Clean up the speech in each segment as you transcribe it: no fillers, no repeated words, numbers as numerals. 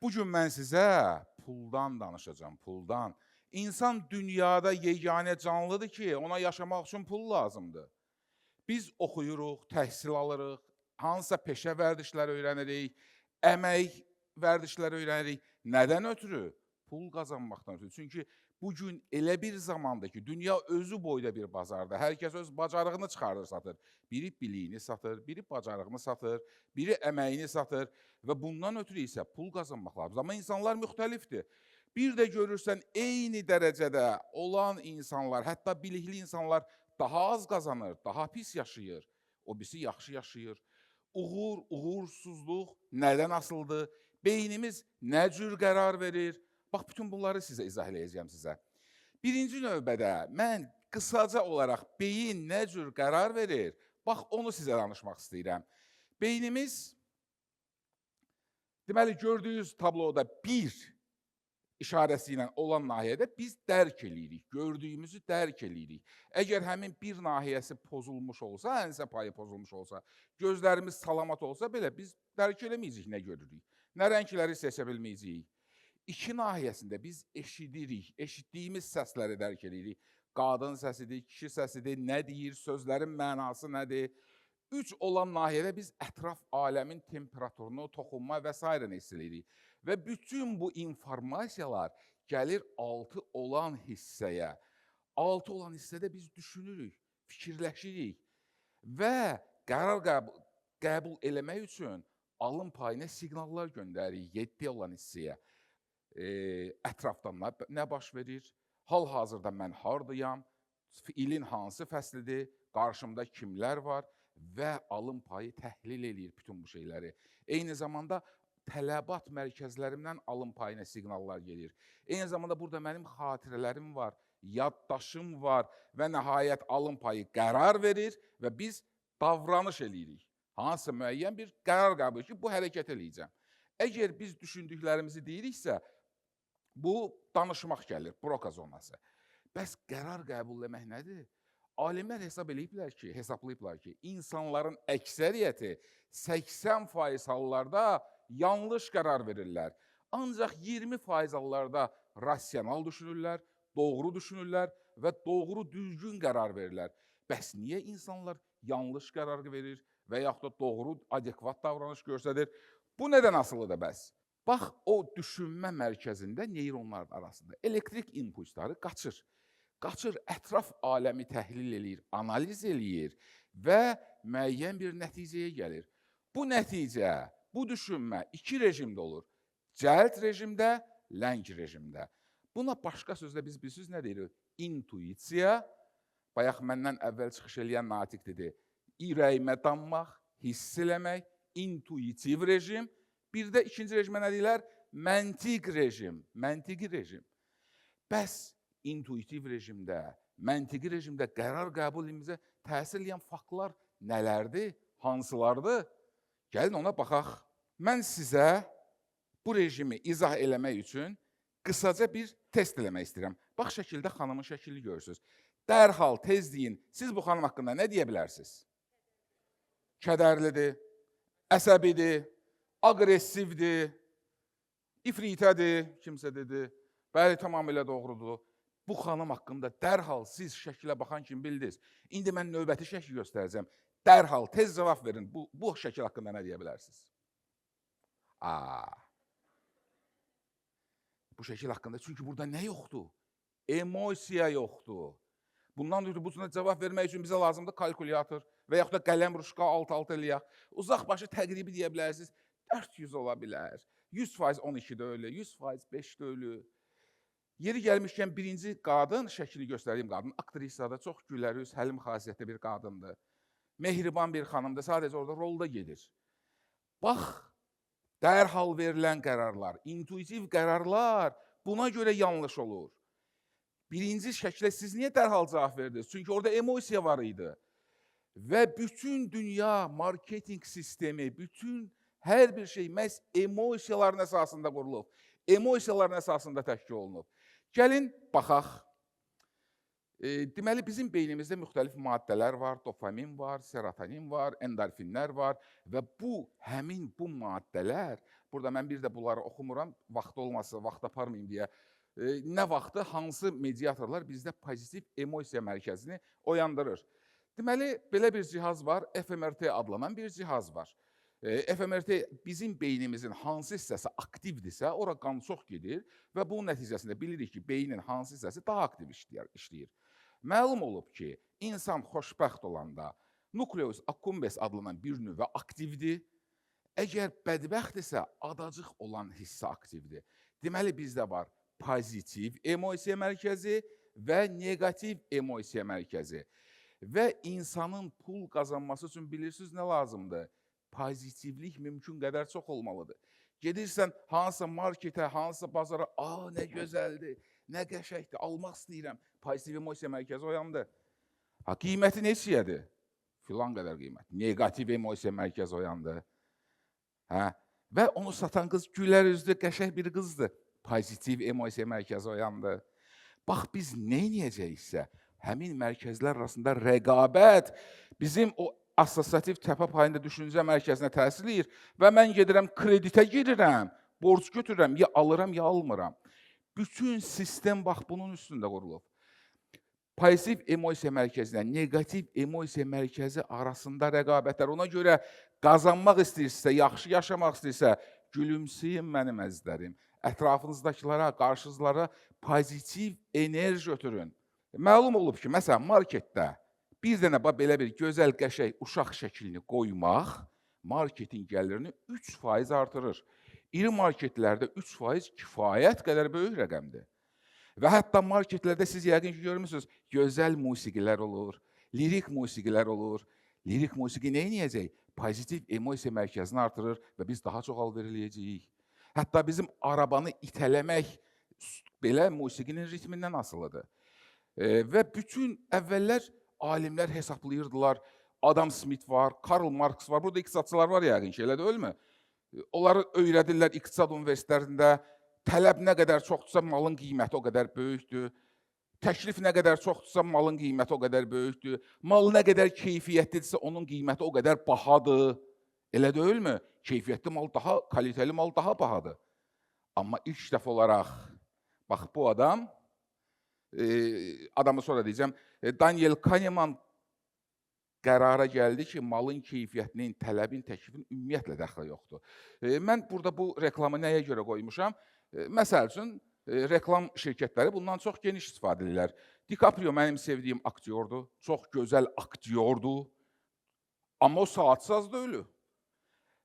Bugün mən sizə puldan danışacağam, puldan. İnsan dünyada yeganə canlıdır ki, ona yaşamaq üçün pul lazımdır. Biz oxuyuruq, təhsil alırıq, hansısa peşə vərdişləri öyrənirik, əmək vərdişləri öyrənirik. Nədən ötürü? Pul qazanmaqdan ötürü. Çünki bugün elə bir zamandır ki, dünya özü boyda bir bazardır. Hər kəs öz bacarığını çıxarır, satır. Biri biliyini satır, biri bacarığını satır, biri əməyini satır və bundan ötürü isə pul qazanmaq lazımdır. Amma insanlar müxtəlifdir. Bir də görürsən, eyni dərəcədə olan insanlar, hətta bilikli insanlar daha az qazanır, daha pis yaşayır. O birisi yaxşı yaşayır. Uğur, uğursuzluq nədən asılıdır? Beynimiz nə cür qərar verir? Bax, bütün bunları sizə izah eləyəcəm sizə. Birinci növbədə mən qısaca olaraq beyin nə cür qərar verir? Bax, onu sizə danışmaq istəyirəm. Beynimiz, deməli, gördüyünüz tabloda bir işarəsi ilə olan nahiyədə biz dərk eləyirik, gördüyümüzü dərk eləyirik. Əgər həmin bir nahiyəsi pozulmuş olsa, hənsə payı pozulmuş olsa, gözlərimiz salamat olsa belə biz dərk eləməyəcəyik nə görürük, nə rəngləri seçə bilməyəcəyik. İki nahiyəsində biz eşidirik, eşitdiyimiz səsləri dərk eləyirik. Qadın səsidir, kişi səsidir, nə deyir, sözlərin mənası nədir? Üç olan nahiyədə biz ətraf aləmin temperaturunu, toxunma və s. hiss edirik. Və bütün bu informasiyalar gəlir 6 olan hissəyə. 6 olan hissədə biz düşünürük, fikirləşirik və qərar qəbul eləmək üçün alın payına siqnallar göndəririk 7 olan hissəyə. Ətrafdan nə baş verir? Hal-hazırda mən hardayam? İlin hansı fəslidir? Qarşımda kimlər var? Və alın payı təhlil eləyir bütün bu şeyləri. Eyni zamanda tələbat mərkəzlərimdən alın payına siqnallar gelir. Eyni zamanda burada mənim xatirələrim var, yaddaşım var və nəhayət alın payı qərar verir və biz davranış eləyirik. Hansısa müəyyən bir qərar qəbul ki, bu hərəkət eləyəcəm. Əgər biz düşündüklərimizi deyiriksə, bu danışmaq gəlir, broka zonası. Bəs qərar qəbul etmək nədir? Alimlər hesablayıblar ki, insanların əksəriyyəti 80% hallarda yanlış qərar verirlər. Ancaq 20% hallarda rasional düşünürlər, doğru düşünürlər və doğru düzgün qərar verirlər. Bəs niyə insanlar yanlış qərar verir və yaxud da doğru, adekvat davranış göstərir? Bu nədən asılıdır bəs? Bax, o düşünmə mərkəzində neyronlar arasında elektrik impulsları qaçır. Qaçır, ətraf aləmi təhlil eləyir, analiz eləyir və müəyyən bir nəticəyə gəlir. Bu nəticə, bu düşünmə iki rejimdə olur. Cəld rejimdə, ləng rejimdə. Buna başqa sözlə biz bilirsiniz nə deyirik? İntuisiya, bayaq məndən əvvəl çıxış eləyən natiq dedi. İrəyimə danmaq, hiss eləmək, intuitiv rejim. Bir də ikinci rejimə nə deyirlər? Məntiq rejim, məntiqi rejim. Bəs intuitiv rejimdə, məntiqi rejimdə qərar qəbulimizə təsir edən faktlar nələrdir, hansılardır? Gəlin ona baxaq. Mən sizə bu rejimi izah eləmək üçün qısaca bir test eləmək istəyirəm. Bax, şəkildə xanımın şəklini görürsünüz. Dərhal, tez deyin, siz bu xanım haqqında nə deyə bilərsiniz? Kədərlidir, əsəbidir, aqressivdir, ifritədir, kimsə dedi. Bəli, tamamilə doğrudur. Bu xanım haqqında dərhal siz şəkilə baxan kimi bildiniz. İndi mən növbəti şəkil göstərəcəm. Dərhal, tez cavab verin. Bu şəkil haqqında nə deyə bilərsiniz? Bu şəkil haqqında, çünki burada nə yoxdur? Emosiya yoxdur. Bundan dolayı bu cavab vermək üçün bizə lazımdır kalkulyator və yaxud da qələm ruşqa alt-alt eləyək. Uzaq başı təqribi deyə bilərsiniz. 400 ola bilər. 100% 12-də ölü, 100% 5-də ölü. Yeri gəlmişkən birinci qadın, şəkili göstərdiyim qadın, aktrisada çox gülərüz, həlim xasiyyətli bir qadındır. Mehriban bir xanımdır, sadəcə orada rolda gedir. Bax, dərhal verilən qərarlar, intuitiv qərarlar buna görə yanlış olur. Birinci şəklə siz niyə dərhal cavab verdiniz? Çünki orada emosiya var idi. Və bütün dünya, marketing sistemi, bütün hər bir şey məhz emosiyaların əsasında qurulub. Emosiyaların əsasında təşkil olunub. Gəlin, baxaq. Deməli, bizim beynimizdə müxtəlif maddələr var, dopamin var, serotonin var, endorfinlər var və həmin bu maddələr, burada mən bir də bunları oxumuram, vaxt olmasa, vaxt aparmayım deyə, nə vaxtı, hansı mediatorlar bizdə pozitiv emosiya mərkəzini oyandırır. Deməli, belə bir cihaz var, fMRT adlanan bir cihaz var. fMRT bizim beynimizin hansı hissəsi aktivdirsə, ora qan çox gedir və bunun nəticəsində bilirik ki, beynin hansı hissəsi daha aktiv işləyir. Məlum olub ki, insan xoşbəxt olanda nukleus accumbens adlanan bir nüvə aktivdir. Əgər bədbəxtdirsə, adacıq olan hissə aktivdir. Deməli, bizdə var pozitiv emosiya mərkəzi və negativ emosiya mərkəzi. Və insanın pul qazanması üçün bilirsiniz nə lazımdır? Pozitivlik mümkün qədər çox olmalıdır. Gedirsən hansısa marketə, hansısa bazara, nə gözəldir, nə qəşəkdir, almaq istəyirəm. Pozitiv emosiya mərkəzi oyandı. Qiyməti neçəyədir? Filan qədər qiymət. Negativ emosiya mərkəzi oyandı. Və onu satan qız gülər üzlü, qəşək bir qızdır. Pozitiv emosiya mərkəzi oyandı. Bax, biz nə edəcəksə, həmin mərkəzlər arasında rəqabət bizim o assosiativ təpə payında düşüncə mərkəzinə təsir edir və mən gedirəm, kreditə girirəm, borc götürürəm, ya alıram, ya almıram. Bütün sistem bax bunun üstündə qurulub. Pozitiv emosiya mərkəzinə, negativ emosiya mərkəzi arasında rəqabətlər. Ona görə qazanmaq istəyirsə, yaxşı yaşamaq istəyirsə, gülümsəyin mənim əzizlərim. Ətrafınızdakılara, qarşınızlara pozitiv enerji ötürün. Məlum olub ki, məsələn, marketdə bir dənə belə bir gözəl, qəşək, uşaq şəklini qoymaq marketin gəlirini 3% artırır. İri marketlərdə 3% kifayət qədər böyük rəqəmdir. Və hətta marketlərdə siz yəqin ki, görmürsünüz, gözəl musiqilər olur, lirik musiqilər olur. Lirik musiqi nə edəcək? Pozitiv emosiya mərkəzini artırır və biz daha çox alver eləyəcəyik. Hətta bizim arabanı itələmək belə musiqinin ritmindən asılıdır. Və bütün əvvəllər alimlər hesablayırdılar. Adam Smith var, Karl Marx var, burada iqtisadçılar var yəqin ki, elə deyilmi? Onları öyrədirlər iqtisad universitetlərində. Tələb nə qədər çoxdursa, malın qiyməti o qədər böyükdür. Təklif nə qədər çoxdursa, malın qiyməti o qədər böyükdür. Mal nə qədər keyfiyyətlidirsə, onun qiyməti o qədər bahadır. Elə deyilmi? Keyfiyyətli mal daha, kalitəli mal daha bahadır. Amma ilk dəfə olaraq, bax bu adam, adamı sonra deyəcəm, Daniel Kahneman qərara gəldi ki, malın keyfiyyətinin, tələbin, təklifin ümumiyyətlə dəxli yoxdur. Mən burada bu reklamı nəyə görə qoymuşam? Məsəl üçün, reklam şirkətləri bundan çox geniş istifadə edirlər. DiCaprio mənim sevdiyim aktyordur, çox gözəl aktyordur, amma o saatsaz da ölü.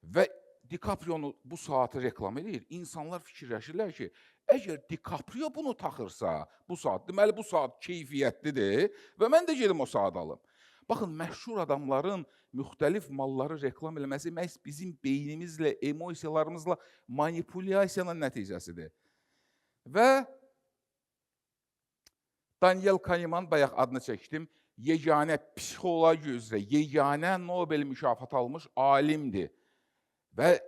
Və DiCaprionu bu saatı reklam edir. İnsanlar fikirləşirlər ki, əgər DiCaprio bunu taxırsa, bu saat, deməli bu saat keyfiyyətlidir və mən də gedim o saat alım. Baxın, məşhur adamların müxtəlif malları reklam eləməsi məhz bizim beynimizlə, emosiyalarımızla manipulyasiyanın nəticəsidir. Və Daniel Kahneman, bayaq adını çəkdim, yeganə psixologiya üzrə, yeganə Nobel mükafatı almış alimdir. Və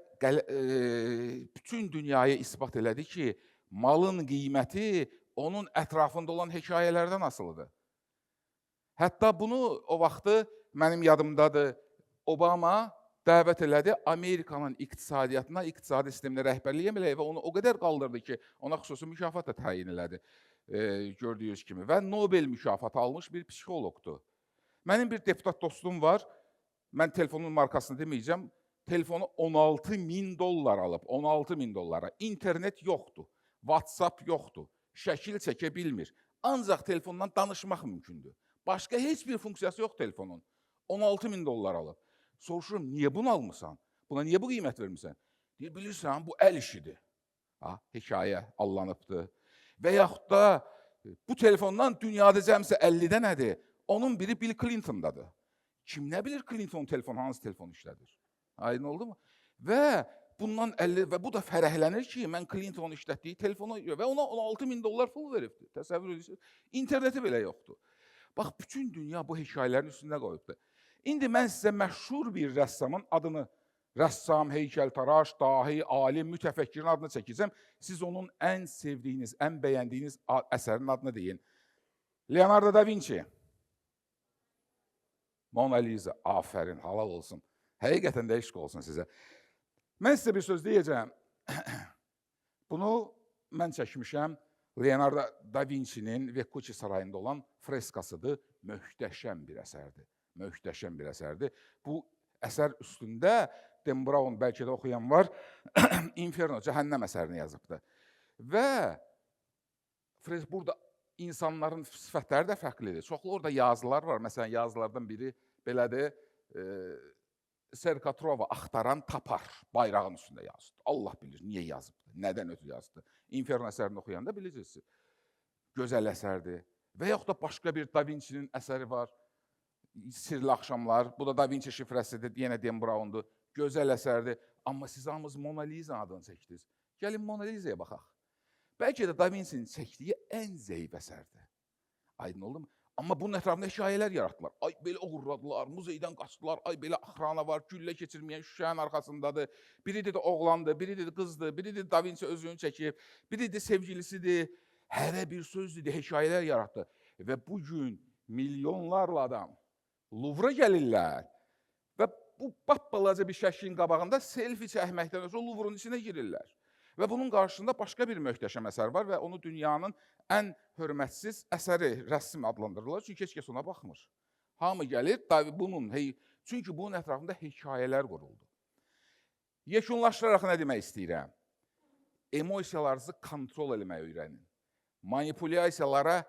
bütün dünyaya isbat elədi ki, malın qiyməti onun ətrafında olan hekayələrdən asılıdır. Hətta bunu o vaxtı mənim yadımdadır, Obama dəvət elədi Amerikanın iqtisadiyyatına, iqtisadi sisteminə rəhbərlik eləyə və onu o qədər qaldırdı ki, ona xüsusi mükafat da təyin elədi, gördüyünüz kimi. Və Nobel mükafatı almış bir psixoloqdur. Mənim bir deputat dostum var, mən telefonun markasını deməyəcəm, telefonu $16.000 alıb, $16.000. İnternet yoxdur, WhatsApp yoxdur, şəkil çəkə bilmir. Ancaq telefondan danışmaq mümkündür. Başqa heç bir funksiyası yox telefonun. $16.000 alıb. Soruşurum, niyə bunu almısan? Buna niyə bu qiymət vermirsən? Deyir, bilirsən, bu əl işidir. Hekayə allanıbdır. Və yaxud da bu telefondan dünyada cəmsə 50 dənədir. Onun biri Bill Clinton'dadır. Kim nə bilir Clinton telefonu, hansı telefon işlədir? Aydın oldu mu? Və bundan 50 və bu da fərəhlənir ki, mən Clinton'un işlətdiyi telefonu və ona $16.000 pul veribdir. Təsəvvür edirsiniz. İnterneti belə yoxdur. Bax, bütün dünya bu hekayələrin üstündə qoyubdur. İndi mən sizə məşhur bir rəssamın adını, rəssam, heykəltaraş, dahi, alim, mütəfəkkirin adını çəkəcəm. Siz onun ən sevdiyiniz, ən bəyəndiyiniz əsərin adını deyin. Leonardo da Vinci. Mona Lisa. Afərin, halal olsun. Həqiqətən də eşq olsun sizə. Mən sizə bir söz deyəcəm. Bunu mən çəkmişəm. Leonardo da Vinci'nin Vespucci sarayında olan freskasıdır. Möhtəşəm bir əsərdir. Möhtəşəm bir əsərdir. Bu əsər üstündə Dan Brown, bəlkə də oxuyan var, Inferno, cəhənnəm əsərini yazıbdır. Və burada insanların sifətləri də fərqlidir. Çoxlu orada yazılar var. Məsələn, yazılardan biri belədir. Serkatrova axtaran tapar bayrağın üstündə yazdı. Allah bilir, niyə yazıbdır, nədən ötürü yazdı. Inferno əsərini oxuyanda biləcəksiniz. Gözəl əsərdir. Və yaxud da başqa bir Da Vinci'nin əsəri var. Sirli axşamlar. Bu da Da Vinci şifrəsidir. Yenə Dan Brown'dur. Gözəl əsərdir. Amma siz hamınız Mona Lisa adını çəkdiniz. Gəlin Mona Lisa'ya baxaq. Bəlkə də Da Vinci'nin çəkdiyi ən zəif əsərdir. Aydın oldu mu? Amma bunun ətrafında hekayələr yaratdılar. Ay, belə uğurladılar, muzeydən qaçdılar, ay, belə axrana var, güllə keçirməyən şüşənin arxasındadır. Biri dedi oğlandır, biri dedi qızdır, biri dedi Da Vinci özünü çəkib, biri dedi sevgilisidir. Hərə bir söz dedi, hekayələr yaratdı. Və bugün milyonlarla adam Louvre gəlirlər və bu balaca bir şəklin qabağında selfie çəkməkdən ötürü Louvre'un içinə girirlər. Və bunun qarşısında başqa bir möhtəşəm əsər var və onu dünyanın ən hörmətsiz əsəri, rəsm adlandırırlar. Çünki heç kəs ona baxmır. Hamı gəlir, çünki bunun ətrafında hekayələr quruldu. Yekunlaşdıraraq nə demək istəyirəm? Emosiyalarınızı kontrol eləməyi öyrənin. Manipulyasiyalara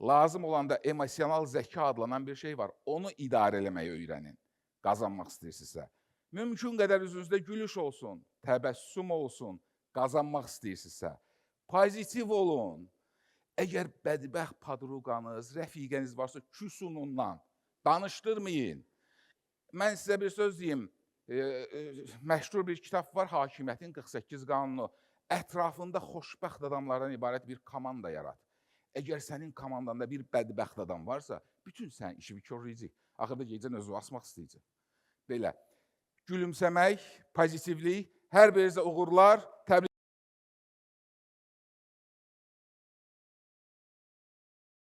lazım olanda emosional zəka adlanan bir şey var. Onu idarə eləməyi öyrənin. Qazanmaq istəyirsinizsə. Mümkün qədər üzünüzdə gülüş olsun, təbəssüm olsun, qazanmaq istəyirsinizsə. Pozitiv olun. Əgər bədbəxt padruqanız, rəfiqəniz varsa, küsün ondan. Danışdırmayın. Mən sizə bir söz deyim. Məşhur bir kitab var, Hakimiyyətin 48 qanunu. Ətrafında xoşbəxt adamlardan ibarət bir komanda yarat. Əgər sənin komandanda bir bədbəxt adam varsa, bütün sən işi körləyəcək. Axırda gecən özü asmaq istəyəcək. Belə, gülümsəmək, pozitivlik, hər birinizə uğurlar.